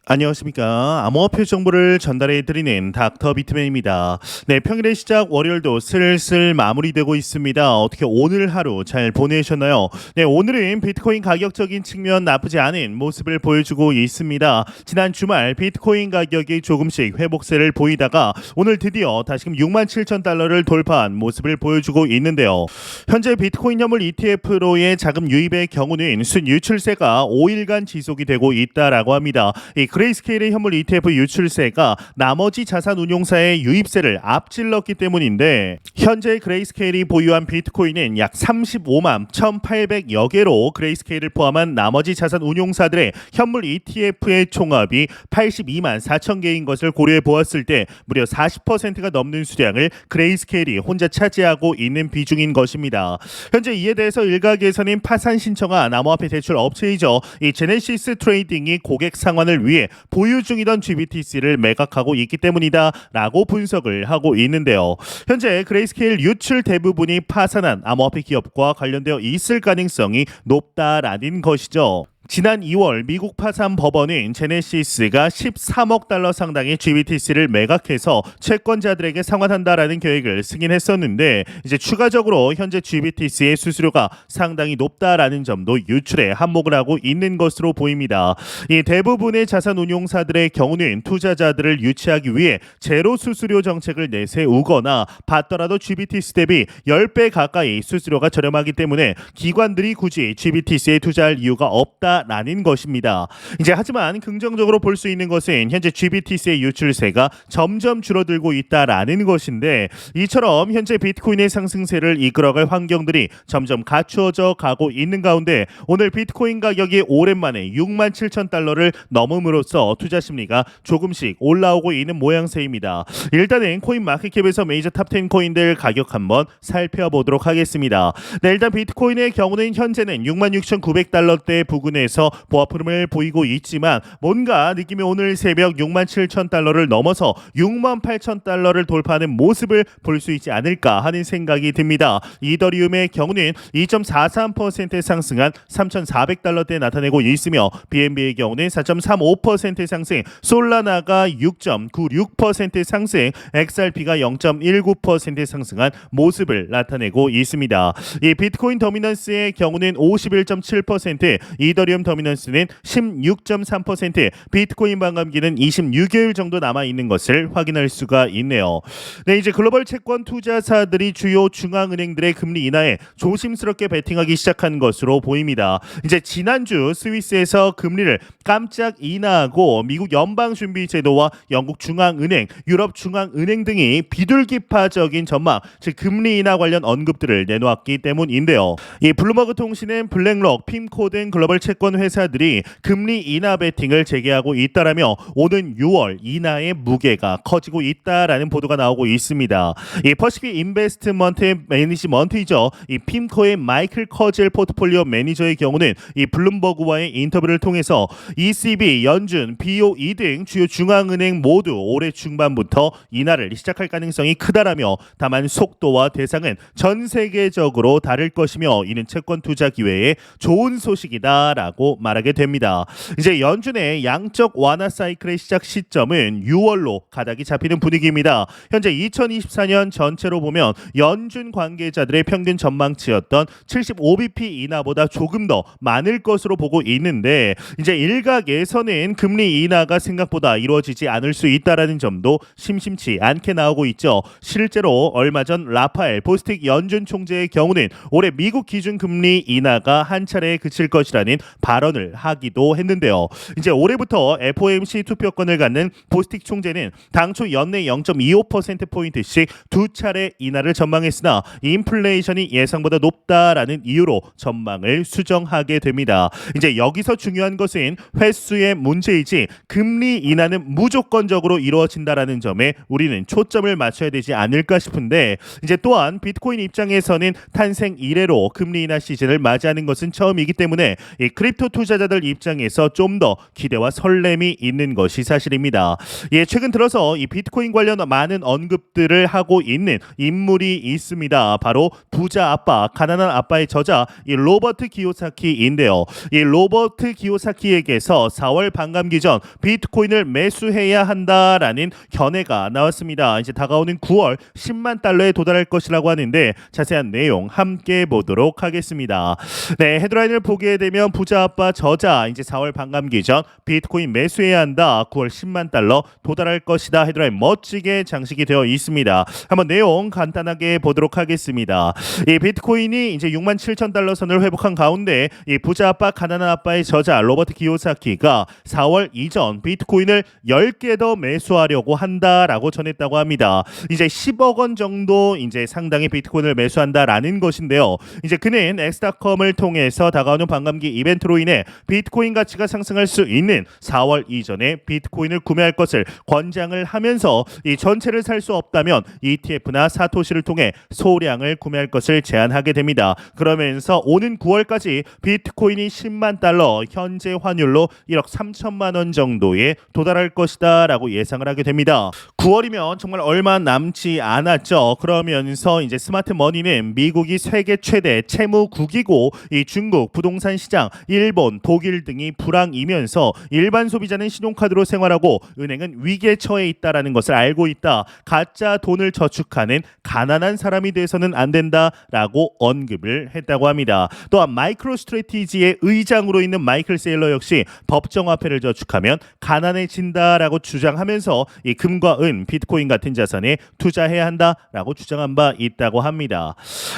안녕하십니까. 암호화폐 정보를 전달해 드리는 닥터 비트맨입니다. 네, 평일의 시작 월요일도 슬슬 마무리되고 있습니다. 어떻게 오늘 하루 잘 보내셨나요? 네, 오늘은 비트코인 가격적인 측면 나쁘지 않은 모습을 보여주고 있습니다. 지난 주말 비트코인 가격이 조금씩 회복세를 보이다가 오늘 드디어 다시금 67,000달러를 돌파한 모습을 보여주고 있는데요. 현재 비트코인 현물 ETF로의 자금 유입의 경우는 순유출세가 5일간 지속이 되고 있다라고 합니다. 이 그레이스케일의 현물 ETF 유출세가 나머지 자산 운용사의 유입세를 앞질렀기 때문인데 현재 그레이스케일이 보유한 비트코인은 약 35만 1,800여 개로 그레이스케일을 포함한 나머지 자산 운용사들의 현물 ETF의 총합이 82만 4천 개인 것을 고려해 보았을 때 무려 40%가 넘는 수량을 그레이스케일이 혼자 차지하고 있는 비중인 것입니다. 현재 이에 대해서 일각에서는 파산 신청한 암호화폐 대출 업체이죠. 이 제네시스 트레이딩이 고객 상환을 위해 보유 중이던 GBTC를 매각하고 있기 때문이다 라고 분석을 하고 있는데요. 현재 그레이스케일 유출 대부분이 파산한 암호화폐 기업과 관련되어 있을 가능성이 높다라는 것이죠. 지난 2월 미국 파산 법원은 제네시스가 13억 달러 상당의 GBTC를 매각해서 채권자들에게 상환한다라는 계획을 승인했었는데 이제 추가적으로 현재 GBTC의 수수료가 상당히 높다라는 점도 유출에 한몫을 하고 있는 것으로 보입니다. 이 대부분의 자산 운용사들의 경우는 투자자들을 유치하기 위해 제로 수수료 정책을 내세우거나 받더라도 GBTC 대비 10배 가까이 수수료가 저렴하기 때문에 기관들이 굳이 GBTC에 투자할 이유가 없다 라는 것입니다. 이제 하지만 긍정적으로 볼 수 있는 것은 현재 GBTC의 유출세가 점점 줄어들고 있다라는 것인데 이처럼 현재 비트코인의 상승세를 이끌어갈 환경들이 점점 갖추어져 가고 있는 가운데 오늘 비트코인 가격이 오랜만에 67,000달러를 넘음으로써 투자 심리가 조금씩 올라오고 있는 모양새입니다. 일단은 코인 마켓캡에서 메이저 탑10 코인들 가격 한번 살펴보도록 하겠습니다. 네, 일단 비트코인의 경우는 현재는 66,900달러대 부근에 보합 흐름을 보이고 있지만 뭔가 느낌이 오늘 새벽 67,000달러를 넘어서 68,000달러를 돌파하는 모습을 볼 수 있지 않을까 하는 생각이 듭니다. 이더리움의 경우는 2.43% 상승한 3,400달러대에 나타내고 있으며 BNB의 경우는 4.35% 상승, 솔라나가 6.96% 상승, XRP가 0.19% 상승한 모습을 나타내고 있습니다. 이 비트코인 더미넌스의 경우는 51.7%, 이더리움 더미넌스는 16.3%, 비트코인 반감기는 26일 정도 남아 있는 것을 확인할 수가 있네요. 네, 이제 글로벌 채권 투자사들이 주요 중앙은행들의 금리 인하에 조심스럽게 베팅하기 시작한 것으로 보입니다. 이제 지난주 스위스에서 금리를 깜짝 인하하고 미국 연방준비제도와 영국 중앙은행, 유럽 중앙은행 등이 비둘기파적인 전망, 즉 금리 인하 관련 언급들을 내놓았기 때문인데요. 이 블룸버그 통신은 블랙록, 핌코 등 글로벌 채권 회사들이 금리 인하 베팅을 재개하고 있다라며 오는 6월 인하의 무게가 커지고 있다라는 보도가 나오고 있습니다. 이 퍼시픽 인베스트먼트 매니지먼트이죠. 이 핌코의 마이클 커젤 포트폴리오 매니저의 경우는 이 블룸버그와의 인터뷰를 통해서 ECB, 연준, BOE 등 주요 중앙은행 모두 올해 중반부터 인하를 시작할 가능성이 크다라며 다만 속도와 대상은 전 세계적으로 다를 것이며 이는 채권 투자 기회에 좋은 소식이다라고 말하게 됩니다. 이제 연준의 양적 완화 사이클의 시작 시점은 6월로 가닥이 잡히는 분위기입니다. 현재 2024년 전체로 보면 연준 관계자들의 평균 전망치였던 75bp 인하보다 조금 더 많을 것으로 보고 있는데 이제 일각에서는 금리 인하가 생각보다 이루어지지 않을 수 있다라는 점도 심심치 않게 나오고 있죠. 실제로 얼마 전 라파엘 보스틱 연준 총재의 경우는 올해 미국 기준 금리 인하가 한 차례에 그칠 것이라는 발언을 하기도 했는데요. 이제 올해부터 FOMC 투표권을 갖는 보스틱 총재는 당초 연내 0.25%포인트씩 두 차례 인하를 전망했으나 인플레이션이 예상보다 높다라는 이유로 전망을 수정하게 됩니다. 이제 여기서 중요한 것은 횟수의 문제이지 금리 인하는 무조건적으로 이루어진다라는 점에 우리는 초점을 맞춰야 되지 않을까 싶은데 이제 또한 비트코인 입장에서는 탄생 이래로 금리 인하 시즌을 맞이하는 것은 처음이기 때문에 이 크립토 투자자들 입장에서 좀 더 기대와 설렘이 있는 것이 사실입니다. 예, 최근 들어서 이 비트코인 관련 많은 언급들을 하고 있는 인물이 있습니다. 바로 부자 아빠, 가난한 아빠의 저자 이 로버트 기요사키인데요. 이 로버트 기요사키에게서 4월 반감기 전 비트코인을 매수해야 한다라는 견해가 나왔습니다. 이제 다가오는 9월 10만 달러에 도달할 것이라고 하는데 자세한 내용 함께 보도록 하겠습니다. 네, 헤드라인을 보게 되면 부자 아빠 저자 이제 4월 반감기 전 비트코인 매수해야 한다. 9월 10만 달러 도달할 것이다. 헤드라인 멋지게 장식이 되어 있습니다. 한번 내용 간단하게 보도록 하겠습니다. 이 비트코인이 이제 6만 7천 달러 선을 회복한 가운데 이 부자 아빠 가난한 아빠의 저자 로버트 기요사키가 4월 이전 비트코인을 10개 더 매수하려고 한다라고 전했다고 합니다. 이제 10억 원 정도 이제 상당히 비트코인을 매수한다라는 것인데요. 이제 그는 엑스닷컴을 통해서 다가오는 반감기 이벤트로 인해 비트코인 가치가 상승할 수 있는 4월 이전에 비트코인을 구매할 것을 권장을 하면서 이 전체를 살 수 없다면 ETF나 사토시를 통해 소량을 구매할 것을 제안하게 됩니다. 그러면서 오는 9월까지 비트코인이 10만 달러 현재 환율로 1억 3천만 원 정도에 도달할 것이다 라고 예상을 하게 됩니다. 9월이면 정말 얼마 남지 않았죠. 그러면서 이제 스마트 머니는 미국이 세계 최대 채무국이고 이 중국 부동산 시장, 일본, 독일 등이 불황이면서 일반 소비자는 신용카드로 생활하고 은행은 위기에 처해 있다라는 것을 알고 있다. 가짜 돈을 저축하는 가난한 사람이 돼서는 안 된다라고 언급을 했다고 합니다. 또한 마이크로 스트래티지의 의장으로 있는 마이클 세일러 역시 법정화폐를 저축하면 가난해진다라고 주장하면서 이 금과 은, 비트코인 같은 자산에 투자해야 한다라고 주장한 바 있다고 합니다.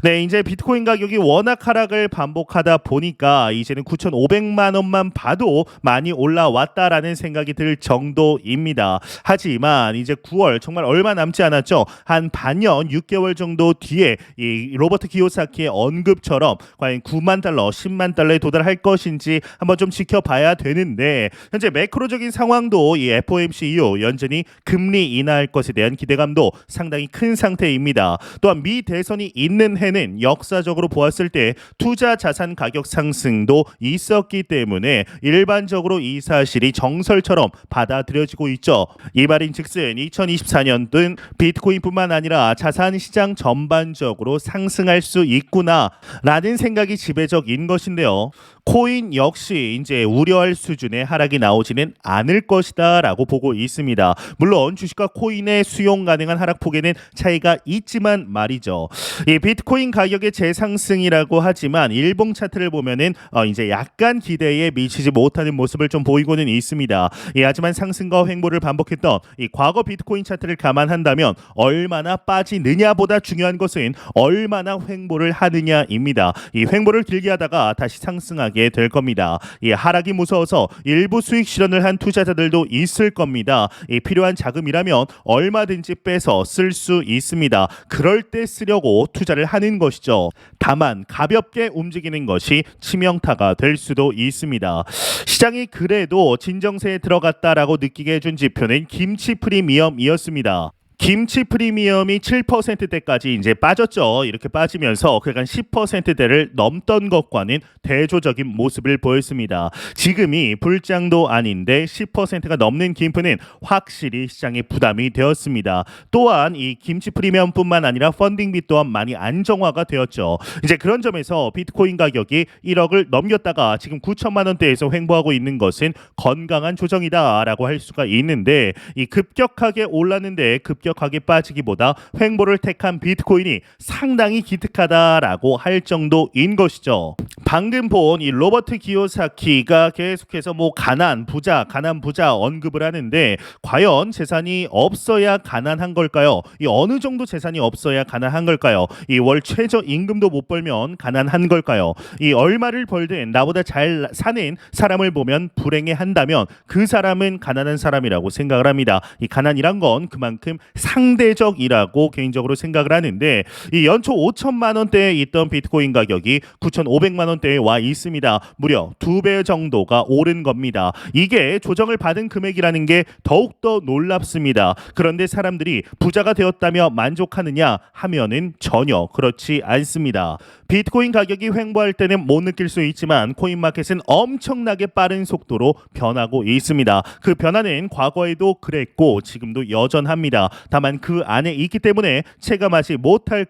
네, 이제 비트코인 가격이 워낙 하락을 반복하다 보니까 이제는 9,500만 원만 봐도 많이 올라왔다라는 생각이 들 정도입니다. 하지만 이제 9월 정말 얼마 남지 않았죠. 한 반년 6개월 정도 뒤에 이 로버트 기요사키의 언급처럼 과연 9만 달러, 10만 달러에 도달할 것인지 한번 좀 지켜봐야 되는데 현재 매크로적인 상황도 이 FOMC 이후 여전히 금리 인하할 것에 대한 기대감도 상당히 큰 상태입니다. 또한 미 대선이 있는 해는 역사적으로 보았을 때 투자 자산 가격 상승도 있었기 때문에 일반적으로 이 사실이 정설처럼 받아들여지고 있죠. 이 말인즉슨 2024년은 비트코인뿐만 아니라 자산 시장 전반적으로 상승할 수 있구나라는 생각이 지배적인 것인데요. 코인 역시 이제 우려할 수준의 하락이 나오지는 않을 것이다라고 보고 있습니다. 물론 주식과 코인의 수용 가능한 하락폭에는 차이가 있지만 말이죠. 이 비트코인 가격의 재상승이라고 하지만 일봉 차트를 보면은 이제 약간 기대에 미치지 못하는 모습을 좀 보이고는 있습니다. 하지만 상승과 횡보를 반복했던 이 과거 비트코인 차트를 감안한다면 얼마나 빠지느냐보다 중요한 것은 얼마나 횡보를 하느냐입니다. 이 횡보를 길게 하다가 다시 상승하게 될 겁니다. 이 하락이 무서워서 일부 수익 실현을 한 투자자들도 있을 겁니다. 이 필요한 자금이라면 얼마든지 빼서 쓸 수 있습니다. 그럴 때 쓰려고 투자를 하는 것이죠. 다만 가볍게 움직이는 것이 치명타가 될 수도 있습니다. 시장이 그래도 진정세에 들어갔다라고 느끼게 해준 지표는 김치 프리미엄이었습니다. 김치 프리미엄이 7%대까지 이제 빠졌죠. 이렇게 빠지면서 그간 10%대를 넘던 것과는 대조적인 모습을 보였습니다. 지금이 불장도 아닌데 10%가 넘는 김프는 확실히 시장에 부담이 되었습니다. 또한 이 김치 프리미엄뿐만 아니라 펀딩비 또한 많이 안정화가 되었죠. 이제 그런 점에서 비트코인 가격이 1억을 넘겼다가 지금 9천만 원대에서 횡보하고 있는 것은 건강한 조정이다라고 할 수가 있는데 이 급격하게 올랐는데 급격하게 빠지기보다 횡보를 택한 비트코인이 상당히 기특하다라고 할 정도인 것이죠. 방금 본 이 로버트 기요사키가 계속해서 가난 부자 언급을 하는데 과연 재산이 없어야 가난한 걸까요? 이 어느 정도 재산이 없어야 가난한 걸까요? 이 월 최저 임금도 못 벌면 가난한 걸까요? 이 얼마를 벌든 나보다 잘 사는 사람을 보면 불행해한다면 그 사람은 가난한 사람이라고 생각을 합니다. 이 가난이란 건 그만큼 상대적이라고 개인적으로 생각을 하는데 이 연초 5천만 원대에 있던 비트코인 가격이 9,500만 원대에 와 있습니다. 무려 2배 정도가 오른 겁니다. 이게 조정을 받은 금액이라는 게 더욱더 놀랍습니다. 그런데 사람들이 부자가 되었다며 만족하느냐 하면은 전혀 그렇지 않습니다. 비트코인 가격이 횡보할 때는 못 느낄 수 있지만 코인마켓은 엄청나게 빠른 속도로 변하고 있습니다. 그 변화는 과거에도 그랬고 지금도 여전합니다. 다만 그 안에 있기 때문에 체감하지 못할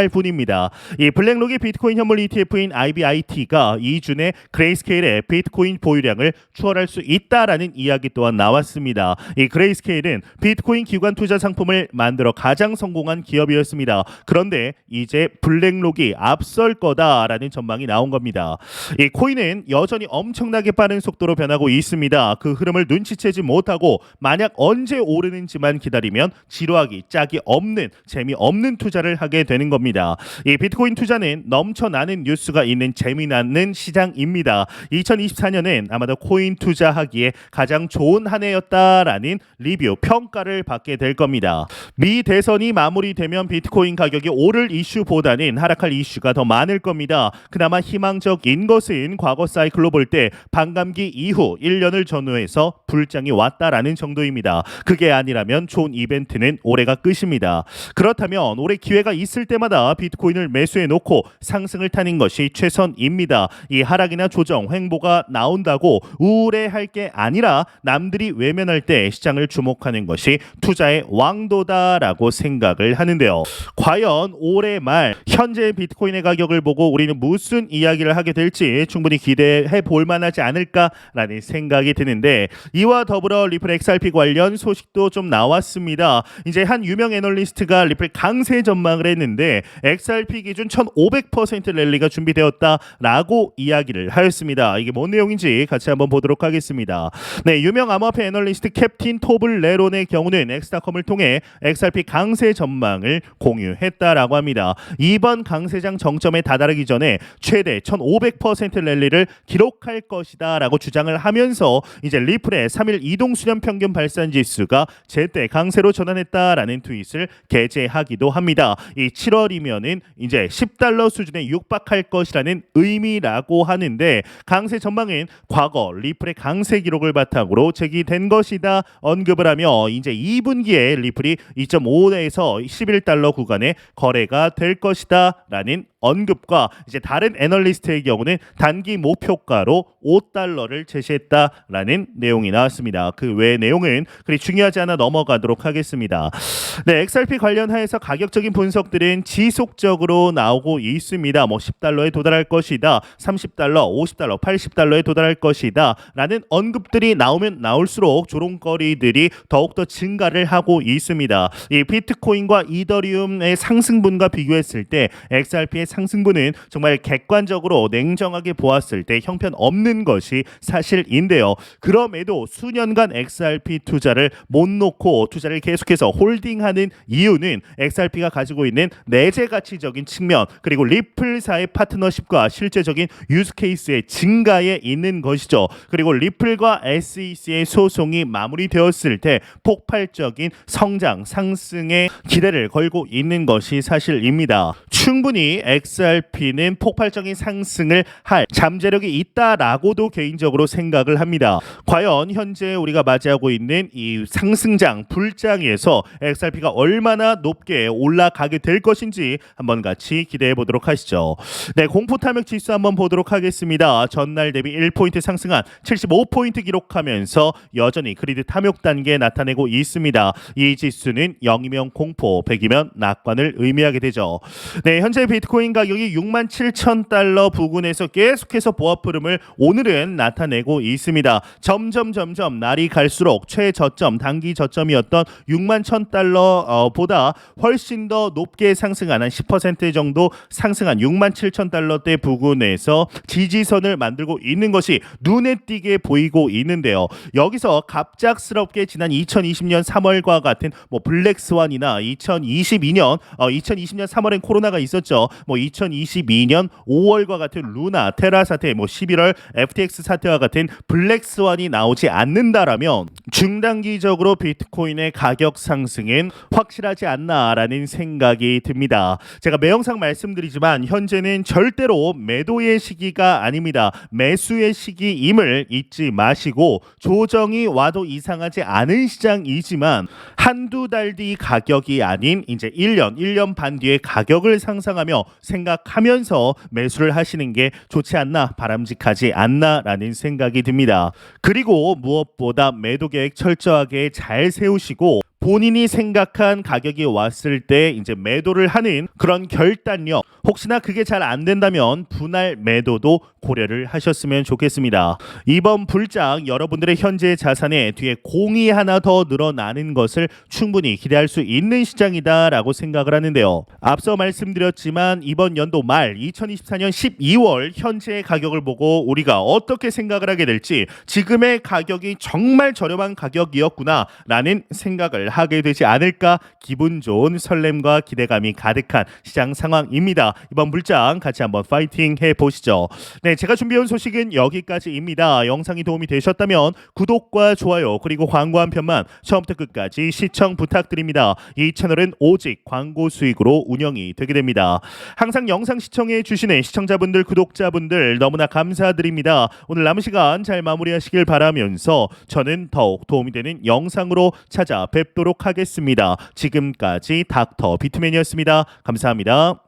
뿐입니다. 이 블랙록이 비트코인 현물 ETF인 IBIT가 2주 내 그레이스케일의 비트코인 보유량을 추월할 수 있다라는 이야기 또한 나왔습니다. 이 그레이스케일은 비트코인 기관 투자 상품을 만들어 가장 성공한 기업이었습니다. 그런데 이제 블랙록이 앞설 거다라는 전망이 나온 겁니다. 이 코인은 여전히 엄청나게 빠른 속도로 변하고 있습니다. 그 흐름을 눈치채지 못하고 만약 언제 오르는지만 기다리면 지루하기 짝이 없는 재미없는 투자를 하게 되는 겁니다. 이 비트코인 투자는 넘쳐나는 뉴스가 있는 재미나는 시장입니다. 2024년은 아마도 코인 투자하기에 가장 좋은 한 해였다라는 리뷰 평가를 받게 될 겁니다. 미 대선이 마무리되면 비트코인 가격이 오를 이슈보다는 하락할 이슈가 더 많을 겁니다. 그나마 희망적인 것은 과거 사이클로 볼 때 반감기 이후 1년을 전후해서 불장이 왔다라는 정도입니다. 그게 아니라면 좋은 이벤트는 올해가 끝입니다. 그렇다면 올해 기회가 있을 때마다 비트코인을 매수해 놓고 상승을 타는 것이 최선입니다. 이 하락이나 조정, 횡보가 나온다고 우울해할 게 아니라 남들이 외면할 때 시장을 주목하는 것이 투자의 왕도다라고 생각을 하는데요. 과연 올해 말 현재 비트코인의 가격을 보고 우리는 무슨 이야기를 하게 될지 충분히 기대해 볼 만하지 않을까라는 생각이 드는데 이와 더불어 리플 XRP 관련 소식도 좀 나왔습니다. 이제 한 유명 애널리스트가 리플 강세 전망을 했는데 XRP 기준 1500% 랠리가 준비되었다라고 이야기를 하였습니다. 이게 뭔 내용인지 같이 한번 보도록 하겠습니다. 네, 유명 암호화폐 애널리스트 캡틴 토블레론의 경우는 엑스닷컴을 통해 XRP 강세 전망을 공유했다라고 합니다. 이번 강세장 정점에 다다르기 전에 최대 1500% 랠리를 기록할 것이다라고 주장을 하면서 이제 리플의 3일 이동수렴 평균 발산 지수가 제때 강세로 전환했다라는 트윗을 게재하기도 합니다. 이 7월이면은 이제 $10 수준에 육박할 것이라는 의미라고 하는데 강세 전망은 과거 리플의 강세 기록을 바탕으로 제기된 것이다 언급을 하며 이제 2분기에 리플이 2.5에서 $11 구간에 거래가 될 것이다라는 언급과 이제 다른 애널리스트의 경우는 단기 목표가로 $5를 제시했다라는 내용이 나왔습니다. 그 외의 내용은 그리 중요하지 않아 넘어가도록 하겠습니다. 네, XRP 관련하여서 가격적인 분석들은 지속적으로 나오고 있습니다. 뭐 $10에 도달할 것이다, $30, $50, $80에 도달할 것이다 라는 언급들이 나오면 나올수록 조롱거리들이 더욱더 증가를 하고 있습니다. 이 비트코인과 이더리움의 상승분과 비교했을 때 XRP의 상승분은 정말 객관적으로 냉정하게 보았을 때 형편없는 것이 사실인데요. 그럼에도 수년간 XRP 투자를 못 놓고 투자를 계속해서 홀딩하는 이유는 XRP가 가지고 있는 내재 가치적인 측면 그리고 리플사의 파트너십과 실제적인 유즈케이스의 증가에 있는 것이죠. 그리고 리플과 SEC의 소송이 마무리되었을 때 폭발적인 성장, 상승의 기대를 걸고 있는 것이 사실입니다. 충분히 XRP는 폭발적인 상승을 할 잠재력이 있다라고도 개인적으로 생각을 합니다. 과연 현재 우리가 맞이하고 있는 이 상승장, 불장에서 XRP가 얼마나 높게 올라가게 될 것인지 한번 같이 기대해 보도록 하시죠. 네, 공포 탐욕 지수 한번 보도록 하겠습니다. 전날 대비 1포인트 상승한 75포인트 기록하면서 여전히 그리드 탐욕 단계에 나타내고 있습니다. 이 지수는 0이면 공포, 100이면 낙관을 의미하게 되죠. 네, 현재 비트코인 가격이 $67,000 부근에서 계속해서 보합 흐름을 오늘은 나타내고 있습니다. 점점 날이 갈수록 최저점, 단기 저점이었던 $61,000보다 훨씬 더 높게 상승한 한 10% 정도 상승한 $67,000대 부근에서 지지선을 만들고 있는 것이 눈에 띄게 보이고 있는데요. 여기서 갑작스럽게 지난 2020년 3월과 같은 뭐 블랙스완이나 2020년 3월엔 코로나가 있었죠. 뭐 2022년 5월과 같은 루나, 테라 사태, 뭐 11월 FTX 사태와 같은 블랙스완이 나오지 않는다라면 중단기적으로 비트코인의 가격 상승은 확실하지 않나라는 생각이 듭니다. 제가 매영상 말씀드리지만 현재는 절대로 매도의 시기가 아닙니다. 매수의 시기임을 잊지 마시고 조정이 와도 이상하지 않은 시장이지만 한두 달 뒤 가격이 아닌 이제 1년 반 뒤에 가격을 상상하며 생각하면서 매수를 하시는 게 좋지 않나, 바람직하지 않나라는 생각이 듭니다. 그리고 무엇보다 매도 계획 철저하게 잘 세우시고 본인이 생각한 가격이 왔을 때 이제 매도를 하는 그런 결단력, 혹시나 그게 잘 안 된다면 분할 매도도 고려를 하셨으면 좋겠습니다. 이번 불장 여러분들의 현재 자산에 뒤에 공이 하나 더 늘어나는 것을 충분히 기대할 수 있는 시장이다라고 생각을 하는데요. 앞서 말씀드렸지만 이번 연도 말 2024년 12월 현재의 가격을 보고 우리가 어떻게 생각을 하게 될지, 지금의 가격이 정말 저렴한 가격이었구나라는 생각을 하게 되지 않을까, 기분 좋은 설렘과 기대감이 가득한 시장 상황입니다. 이번 불장 같이 한번 파이팅 해보시죠. 네, 제가 준비해온 소식은 여기까지입니다. 영상이 도움이 되셨다면 구독과 좋아요 그리고 광고 한 편만 처음부터 끝까지 시청 부탁드립니다. 이 채널은 오직 광고 수익으로 운영이 되게 됩니다. 항상 영상 시청해 주시는 시청자분들, 구독자분들 너무나 감사드립니다. 오늘 남은 시간 잘 마무리하시길 바라면서 저는 더욱 도움이 되는 영상으로 찾아뵙도록 하겠습니다. 지금까지 닥터 비트맨이었습니다. 감사합니다.